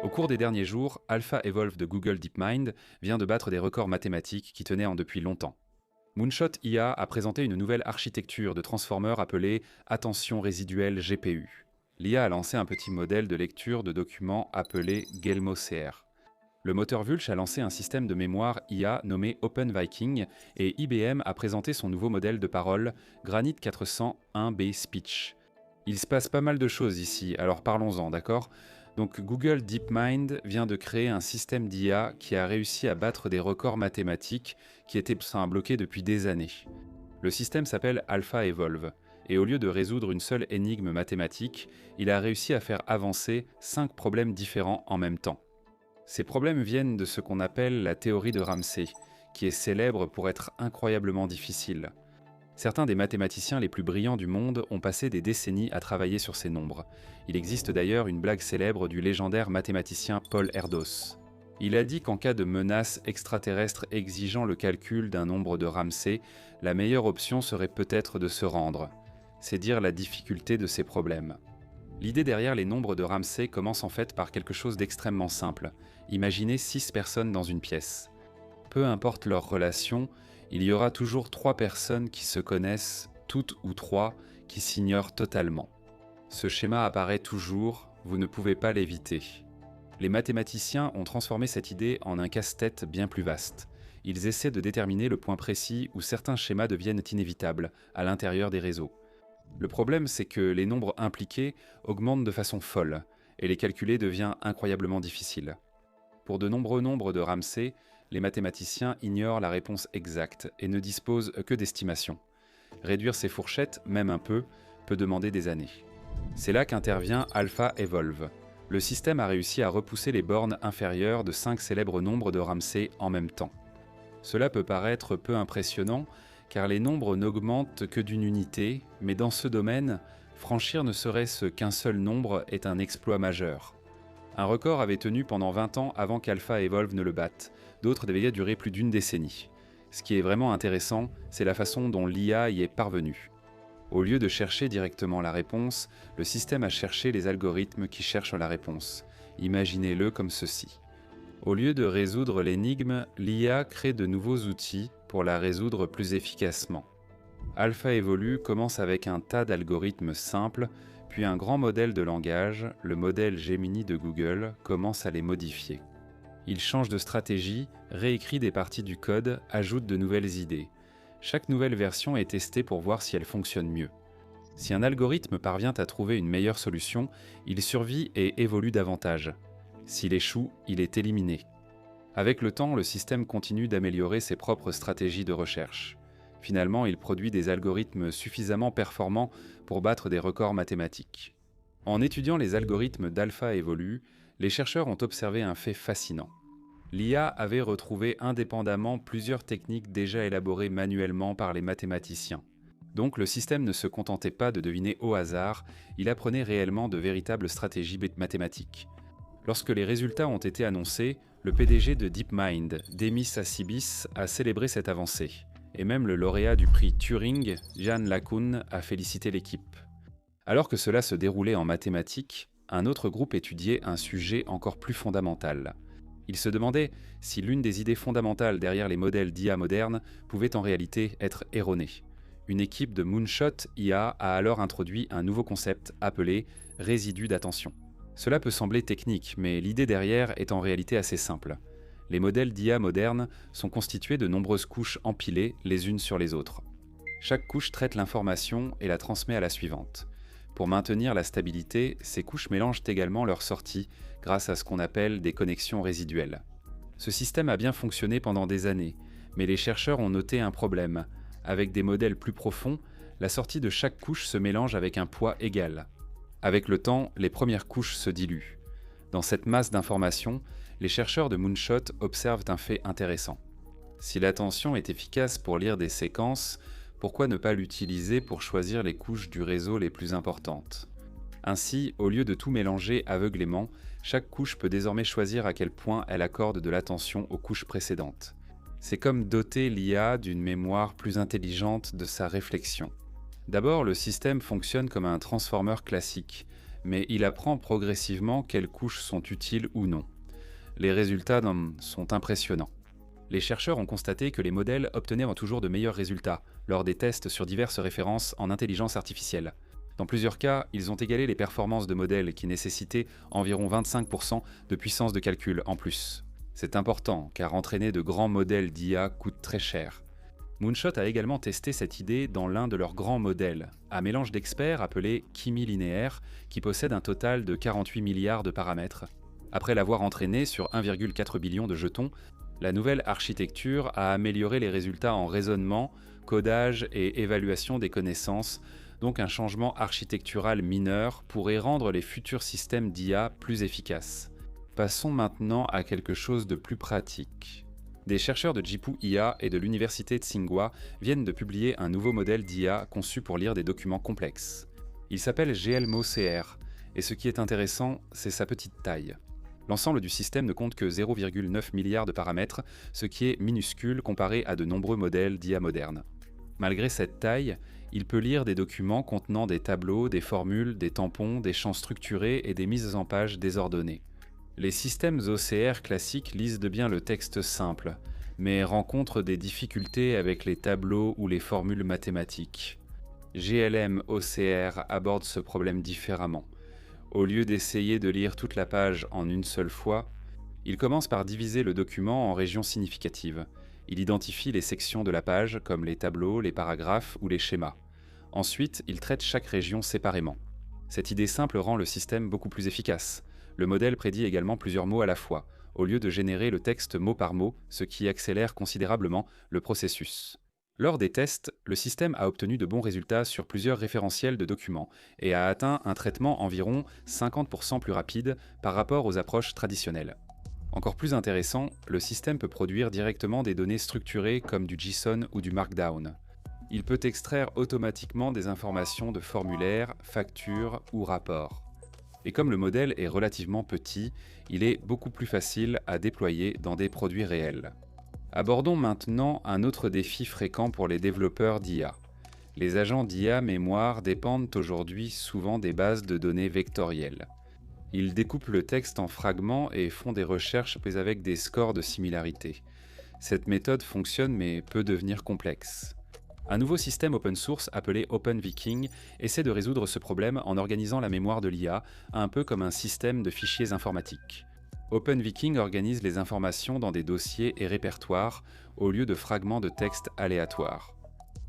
Au cours des derniers jours, AlphaEvolve de Google DeepMind vient de battre des records mathématiques qui tenaient en depuis longtemps. Moonshot IA a présenté une nouvelle architecture de transformer appelée Attention résiduelle GPU. L'IA a lancé un petit modèle de lecture de documents appelé GelmoCR. Le moteur Vultr a lancé un système de mémoire IA nommé OpenViking et IBM a présenté son nouveau modèle de parole Granite 401B Speech. Il se passe pas mal de choses ici, alors parlons-en, d'accord ? Donc Google DeepMind vient de créer un système d'IA qui a réussi à battre des records mathématiques qui étaient bloqués depuis des années. Le système s'appelle AlphaEvolve, et au lieu de résoudre une seule énigme mathématique, il a réussi à faire avancer 5 problèmes différents en même temps. Ces problèmes viennent de ce qu'on appelle la théorie de Ramsey, qui est célèbre pour être incroyablement difficile. Certains des mathématiciens les plus brillants du monde ont passé des décennies à travailler sur ces nombres. Il existe d'ailleurs une blague célèbre du légendaire mathématicien Paul Erdos. Il a dit qu'en cas de menace extraterrestre exigeant le calcul d'un nombre de Ramsey, la meilleure option serait peut-être de se rendre. C'est dire la difficulté de ces problèmes. L'idée derrière les nombres de Ramsey commence en fait par quelque chose d'extrêmement simple. Imaginez 6 personnes dans une pièce. Peu importe leur relation, il y aura toujours 3 personnes qui se connaissent, toutes ou 3 qui s'ignorent totalement. Ce schéma apparaît toujours, vous ne pouvez pas l'éviter. Les mathématiciens ont transformé cette idée en un casse-tête bien plus vaste. Ils essaient de déterminer le point précis où certains schémas deviennent inévitables, à l'intérieur des réseaux. Le problème, c'est que les nombres impliqués augmentent de façon folle, et les calculer devient incroyablement difficile. Pour de nombreux nombres de Ramsey, les mathématiciens ignorent la réponse exacte et ne disposent que d'estimations. Réduire ces fourchettes, même un peu, peut demander des années. C'est là qu'intervient AlphaEvolve. Le système a réussi à repousser les bornes inférieures de 5 célèbres nombres de Ramsey en même temps. Cela peut paraître peu impressionnant, car les nombres n'augmentent que d'une unité, mais dans ce domaine, franchir ne serait-ce qu'un seul nombre est un exploit majeur. Un record avait tenu pendant 20 ans avant qu'AlphaEvolve ne le batte, d'autres devaient durer plus d'une décennie. Ce qui est vraiment intéressant, c'est la façon dont l'IA y est parvenue. Au lieu de chercher directement la réponse, le système a cherché les algorithmes qui cherchent la réponse. Imaginez-le comme ceci. Au lieu de résoudre l'énigme, l'IA crée de nouveaux outils pour la résoudre plus efficacement. AlphaEvolve commence avec un tas d'algorithmes simples, puis un grand modèle de langage, le modèle Gemini de Google, commence à les modifier. Il change de stratégie, réécrit des parties du code, ajoute de nouvelles idées. Chaque nouvelle version est testée pour voir si elle fonctionne mieux. Si un algorithme parvient à trouver une meilleure solution, il survit et évolue davantage. S'il échoue, il est éliminé. Avec le temps, le système continue d'améliorer ses propres stratégies de recherche. Finalement, il produit des algorithmes suffisamment performants pour battre des records mathématiques. En étudiant les algorithmes d'AlphaEvolve, les chercheurs ont observé un fait fascinant. L'IA avait retrouvé indépendamment plusieurs techniques déjà élaborées manuellement par les mathématiciens. Donc le système ne se contentait pas de deviner au hasard, il apprenait réellement de véritables stratégies mathématiques. Lorsque les résultats ont été annoncés, le PDG de DeepMind, Demis Hassabis, a célébré cette avancée. Et même le lauréat du prix Turing, Jan LeCun, a félicité l'équipe. Alors que cela se déroulait en mathématiques, un autre groupe étudiait un sujet encore plus fondamental. Il se demandait si l'une des idées fondamentales derrière les modèles d'IA modernes pouvait en réalité être erronée. Une équipe de Moonshot IA a alors introduit un nouveau concept appelé « résidu d'attention ». Cela peut sembler technique, mais l'idée derrière est en réalité assez simple. Les modèles d'IA modernes sont constitués de nombreuses couches empilées les unes sur les autres. Chaque couche traite l'information et la transmet à la suivante. Pour maintenir la stabilité, ces couches mélangent également leurs sorties grâce à ce qu'on appelle des connexions résiduelles. Ce système a bien fonctionné pendant des années, mais les chercheurs ont noté un problème. Avec des modèles plus profonds, la sortie de chaque couche se mélange avec un poids égal. Avec le temps, les premières couches se diluent. Dans cette masse d'informations, les chercheurs de Moonshot observent un fait intéressant. Si l'attention est efficace pour lire des séquences, pourquoi ne pas l'utiliser pour choisir les couches du réseau les plus importantes ? Ainsi, au lieu de tout mélanger aveuglément, chaque couche peut désormais choisir à quel point elle accorde de l'attention aux couches précédentes. C'est comme doter l'IA d'une mémoire plus intelligente de sa réflexion. D'abord, le système fonctionne comme un transformer classique, mais il apprend progressivement quelles couches sont utiles ou non. Les résultats sont impressionnants. Les chercheurs ont constaté que les modèles obtenaient toujours de meilleurs résultats lors des tests sur diverses références en intelligence artificielle. Dans plusieurs cas, ils ont égalé les performances de modèles qui nécessitaient environ 25% de puissance de calcul en plus. C'est important, car entraîner de grands modèles d'IA coûte très cher. Moonshot a également testé cette idée dans l'un de leurs grands modèles, un mélange d'experts appelé Kimi linéaire, qui possède un total de 48 milliards de paramètres. Après l'avoir entraîné sur 1,4 billion de jetons, la nouvelle architecture a amélioré les résultats en raisonnement, codage et évaluation des connaissances, donc un changement architectural mineur pourrait rendre les futurs systèmes d'IA plus efficaces. Passons maintenant à quelque chose de plus pratique. Des chercheurs de Jipu IA et de l'université Tsinghua viennent de publier un nouveau modèle d'IA conçu pour lire des documents complexes. Il s'appelle GLMO-CR, et ce qui est intéressant, c'est sa petite taille. L'ensemble du système ne compte que 0,9 milliards de paramètres, ce qui est minuscule comparé à de nombreux modèles d'IA modernes. Malgré cette taille, il peut lire des documents contenant des tableaux, des formules, des tampons, des champs structurés et des mises en page désordonnées. Les systèmes OCR classiques lisent de bien le texte simple, mais rencontrent des difficultés avec les tableaux ou les formules mathématiques. GLM-OCR aborde ce problème différemment. Au lieu d'essayer de lire toute la page en une seule fois, il commence par diviser le document en régions significatives. Il identifie les sections de la page, comme les tableaux, les paragraphes ou les schémas. Ensuite, il traite chaque région séparément. Cette idée simple rend le système beaucoup plus efficace. Le modèle prédit également plusieurs mots à la fois, au lieu de générer le texte mot par mot, ce qui accélère considérablement le processus. Lors des tests, le système a obtenu de bons résultats sur plusieurs référentiels de documents et a atteint un traitement environ 50% plus rapide par rapport aux approches traditionnelles. Encore plus intéressant, le système peut produire directement des données structurées comme du JSON ou du Markdown. Il peut extraire automatiquement des informations de formulaires, factures ou rapports. Et comme le modèle est relativement petit, il est beaucoup plus facile à déployer dans des produits réels. Abordons maintenant un autre défi fréquent pour les développeurs d'IA. Les agents d'IA mémoire dépendent aujourd'hui souvent des bases de données vectorielles. Ils découpent le texte en fragments et font des recherches mais avec des scores de similarité. Cette méthode fonctionne mais peut devenir complexe. Un nouveau système open source appelé OpenViking essaie de résoudre ce problème en organisant la mémoire de l'IA, un peu comme un système de fichiers informatiques. OpenViking organise les informations dans des dossiers et répertoires au lieu de fragments de texte aléatoires.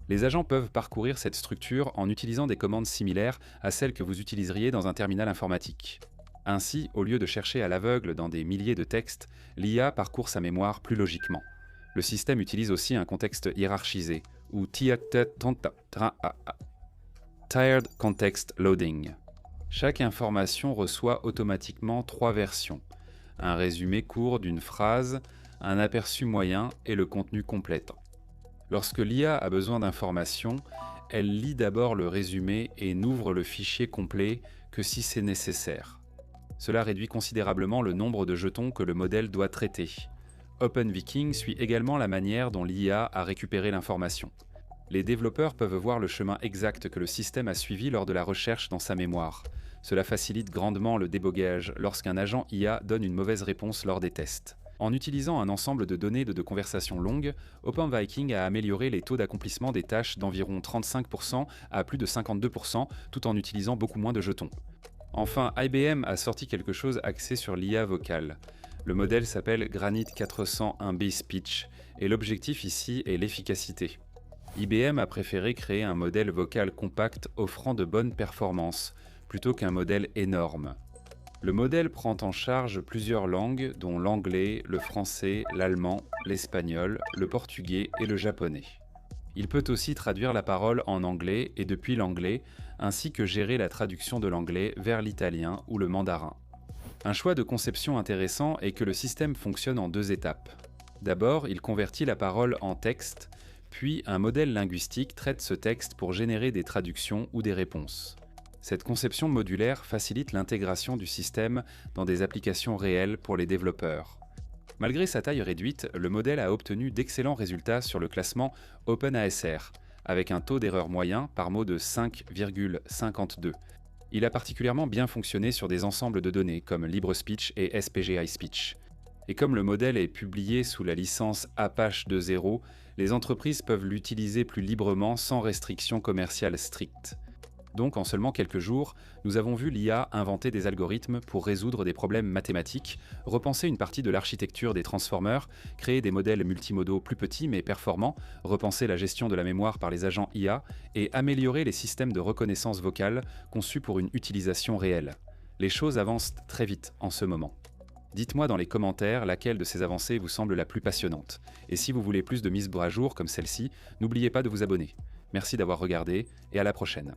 Les agents peuvent parcourir cette structure en utilisant des commandes similaires à celles que vous utiliseriez dans un terminal informatique. Ainsi, au lieu de chercher à l'aveugle dans des milliers de textes, l'IA parcourt sa mémoire plus logiquement. Le système utilise aussi un contexte hiérarchisé, ou Tired Context Loading. Chaque information reçoit automatiquement 3 versions. Un résumé court d'une phrase, un aperçu moyen et le contenu complet. Lorsque l'IA a besoin d'informations, elle lit d'abord le résumé et n'ouvre le fichier complet que si c'est nécessaire. Cela réduit considérablement le nombre de jetons que le modèle doit traiter. OpenViking suit également la manière dont l'IA a récupéré l'information. Les développeurs peuvent voir le chemin exact que le système a suivi lors de la recherche dans sa mémoire. Cela facilite grandement le débogage lorsqu'un agent IA donne une mauvaise réponse lors des tests. En utilisant un ensemble de données de conversations longues, OpenViking a amélioré les taux d'accomplissement des tâches d'environ 35% à plus de 52%, tout en utilisant beaucoup moins de jetons. Enfin, IBM a sorti quelque chose axé sur l'IA vocale. Le modèle s'appelle Granite 401B Speech, et l'objectif ici est l'efficacité. IBM a préféré créer un modèle vocal compact offrant de bonnes performances, plutôt qu'un modèle énorme. Le modèle prend en charge plusieurs langues, dont l'anglais, le français, l'allemand, l'espagnol, le portugais et le japonais. Il peut aussi traduire la parole en anglais et depuis l'anglais, ainsi que gérer la traduction de l'anglais vers l'italien ou le mandarin. Un choix de conception intéressant est que le système fonctionne en 2 étapes. D'abord, il convertit la parole en texte, puis un modèle linguistique traite ce texte pour générer des traductions ou des réponses. Cette conception modulaire facilite l'intégration du système dans des applications réelles pour les développeurs. Malgré sa taille réduite, le modèle a obtenu d'excellents résultats sur le classement OpenASR, avec un taux d'erreur moyen par mot de 5,52. Il a particulièrement bien fonctionné sur des ensembles de données comme LibreSpeech et SPGI Speech. Et comme le modèle est publié sous la licence Apache 2.0, les entreprises peuvent l'utiliser plus librement sans restrictions commerciales strictes. Donc en seulement quelques jours, nous avons vu l'IA inventer des algorithmes pour résoudre des problèmes mathématiques, repenser une partie de l'architecture des transformers, créer des modèles multimodaux plus petits mais performants, repenser la gestion de la mémoire par les agents IA et améliorer les systèmes de reconnaissance vocale conçus pour une utilisation réelle. Les choses avancent très vite en ce moment. Dites-moi dans les commentaires laquelle de ces avancées vous semble la plus passionnante. Et si vous voulez plus de mises à jour comme celle-ci, n'oubliez pas de vous abonner. Merci d'avoir regardé et à la prochaine.